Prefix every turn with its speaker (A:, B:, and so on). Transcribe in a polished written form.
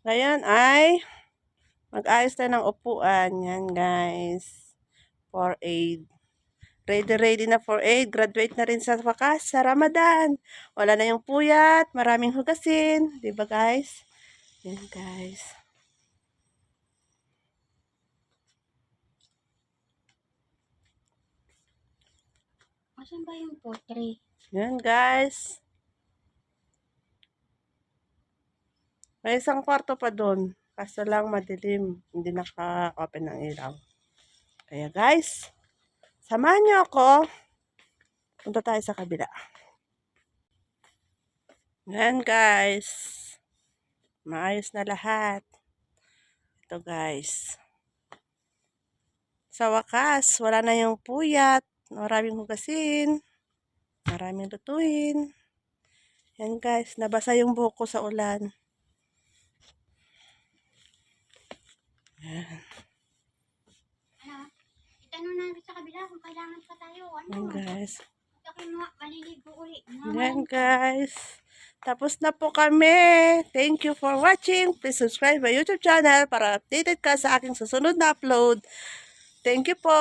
A: Ngayon ay mag-ayos tayo ng upuan. Yan guys. For aid. Ready na for aid. Graduate na rin sa wakas sa Ramadan. Wala na yung puyat. Maraming hugasin. Diba guys? Yan guys.
B: Asan ba yung pottery?
A: Yan guys. May isang kwarto pa doon. Kaso lang madilim. Hindi naka-open ng ilaw. Kaya guys, samahan niyo ako. Punta tayo sa kabila. Yan guys. Maayos na lahat. Ito guys. Sa wakas, wala na yung puyat. Maraming hugasin. Maraming lutuin. Yan guys, nabasa yung buhok ko sa ulan. Yan.
B: Ano? Itanong natin sa kabila kung kailangan pa tayo. Ano?
A: Yan guys.
B: Ito maliligo ulit.
A: Yan guys. Tapos na po kami. Thank you for watching. Please subscribe my YouTube channel para updated ka sa aking susunod na upload. Thank you po.